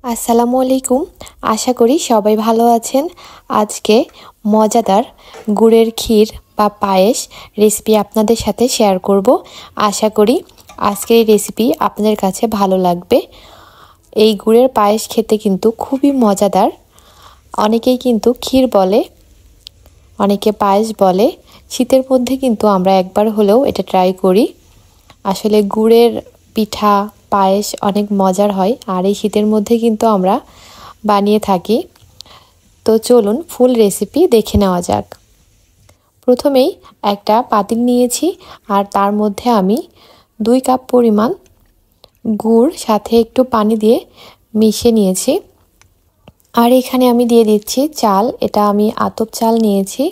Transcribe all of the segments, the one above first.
আসসালামু আলাইকুম। আশা করি সবাই ভালো আছেন। আজকে মজাদার গুড়ের ক্ষীর বা পায়েস রেসিপি আপনাদের সাথে শেয়ার করব। আশা করি আজকের এই রেসিপি আপনাদের কাছে ভালো লাগবে। এই গুড়ের পায়েস খেতে কিন্তু খুবই মজাদার। অনেকেই কিন্তু ক্ষীর বলে, অনেকে পায়েস বলে। শীতের মধ্যে কিন্তু আমরা একবার হলেও এটা ট্রাই করি। আসলে গুড়ের পিঠা পায়েস অনেক মজার হয়, আর এই শীতের মধ্যে কিন্তু আমরা বানিয়ে থাকি। তো চলুন ফুল রেসিপি দেখে নেওয়া যাক। প্রথমেই একটা পাতিল নিয়েছি, আর তার মধ্যে আমি 2 কাপ পরিমাণ গুড় সাথে একটু পানি দিয়ে মিশিয়ে নিয়েছি। আর এখানে আমি দিয়ে দিচ্ছি চাল। এটা আমি আতপ চাল নিয়েছি।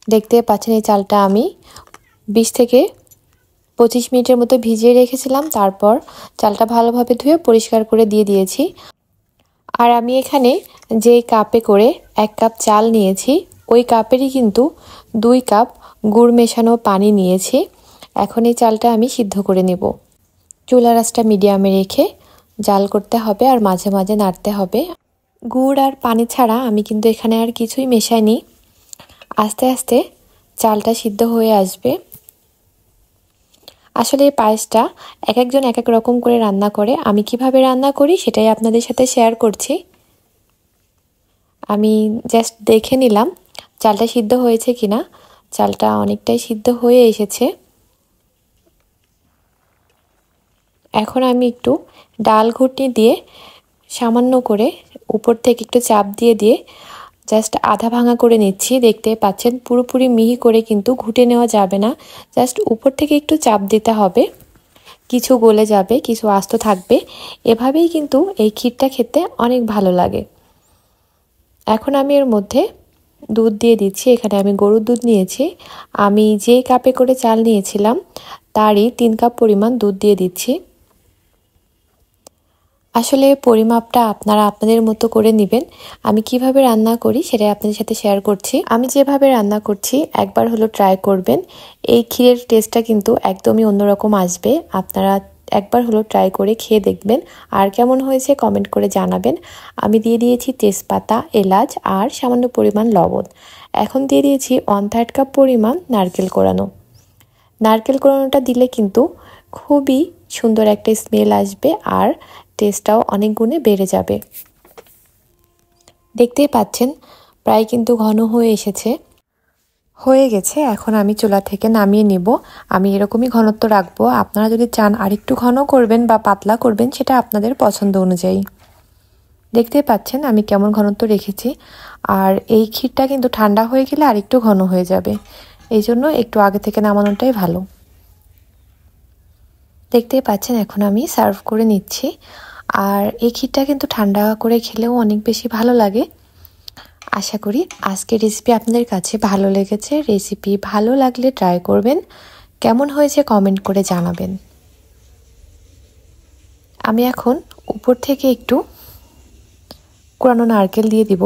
দেখতে পাচ্ছেন এই চালটা আমি 20 থেকে 25 মিনিটের মতো ভিজিয়ে রেখেছিলাম। তারপর চালটা ভালোভাবে ধুয়ে পরিষ্কার করে দিয়ে দিয়েছি। আর আমি এখানে যে কাপে করে 1 কাপ চাল নিয়েছি, ওই কাপেরই কিন্তু 2 কাপ গুড় মেশানো পানি নিয়েছি। এখন এই চালটা আমি সিদ্ধ করে নেব। চুলার আঁচটা মিডিয়ামে রেখে জাল করতে হবে আর মাঝে মাঝে নাড়তে হবে। গুড় আর পানি ছাড়া আমি কিন্তু এখানে আর কিছুই মেশাইনি। আস্তে আস্তে চালটা সিদ্ধ হয়ে আসবে। আসলে এই পায়েসটা এক একজন এক এক রকম করে রান্না করে। আমি কিভাবে রান্না করি সেটাই আপনাদের সাথে শেয়ার করছি। আমি জাস্ট দেখে নিলাম চালটা সিদ্ধ হয়েছে কিনা। চালটা অনেকটাই সিদ্ধ হয়ে এসেছে। এখন আমি একটু ডাল ঘুটনি দিয়ে সামান্য করে উপর থেকে একটু চাপ দিয়ে দিয়ে জাস্ট আধা ভাঙা করে নিচ্ছি। দেখতে পাচ্ছেন পুরোপুরি মিহি করে কিন্তু ঘুটে নেওয়া যাবে না, জাস্ট উপর থেকে একটু চাপ দিতে হবে। কিছু গলে যাবে, কিছু আস্ত থাকবে। এভাবেই কিন্তু এই ক্ষীরটা খেতে অনেক ভালো লাগে। এখন আমি এর মধ্যে দুধ দিয়ে দিচ্ছি। এখানে আমি গরুর দুধ নিয়েছি। আমি যে কাপে করে চাল নিয়েছিলাম তারই 3 কাপ পরিমাণ দুধ দিয়ে দিচ্ছি। আসলে পরিমাপটা আপনারা আপনাদের মতো করে নেবেন। আমি কিভাবে রান্না করি সেটাই আপনাদের সাথে শেয়ার করছি। আমি যেভাবে রান্না করছি একবার হলো ট্রাই করবেন। এই ক্ষীরের টেস্টটা কিন্তু একদমই অন্যরকম আসবে। আপনারা একবার হলো ট্রাই করে খেয়ে দেখবেন, আর কেমন হয়েছে কমেন্ট করে জানাবেন। আমি দিয়ে দিয়েছি তেজপাতা, এলাচ আর সামান্য পরিমাণ লবণ। এখন দিয়ে দিয়েছি 1/3 কাপ পরিমাণ নারকেল কোড়ানো। নারকেল কোড়ানোটা দিলে কিন্তু খুবই সুন্দর একটা স্মেল আসবে, আর টেস্টটাও অনেক গুণে বেড়ে যাবে। দেখতেই পাচ্ছেন প্রায় কিন্তু ঘন হয়ে এসেছে, হয়ে গেছে। এখন আমি চুলা থেকে নামিয়ে নিব। আমি এরকমই ঘনত্ব রাখবো। আপনারা যদি চান আরেকটু ঘন করবেন বা পাতলা করবেন, সেটা আপনাদের পছন্দ অনুযায়ী। দেখতেই পাচ্ছেন আমি কেমন ঘনত্ব রেখেছি। আর এই ক্ষীরটা কিন্তু ঠান্ডা হয়ে গেলে আরেকটু ঘন হয়ে যাবে, এই জন্য একটু আগে থেকে নামানোটাই ভালো। দেখতেই পাচ্ছেন এখন আমি সার্ভ করে নিচ্ছি। আর এই ক্ষীরটা কিন্তু ঠান্ডা করে খেলেও অনেক বেশি ভালো লাগে। আশা করি আজকের রেসিপি আপনাদের কাছে ভালো লেগেছে। রেসিপি ভালো লাগলে ট্রাই করবেন, কেমন হয়েছে কমেন্ট করে জানাবেন। আমি এখন উপর থেকে একটু কোরানো নারকেল দিয়ে দিব।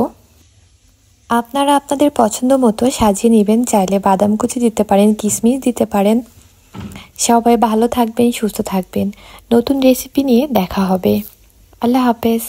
আপনারা আপনাদের পছন্দ মতো সাজিয়ে নেবেন। চাইলে বাদাম কুচি দিতে পারেন, কিশমিশ দিতে পারেন। সবাই ভালো থাকবেন, সুস্থ থাকবেন। নতুন রেসিপি নিয়ে দেখা হবে। আল্লাহ হাফেজ।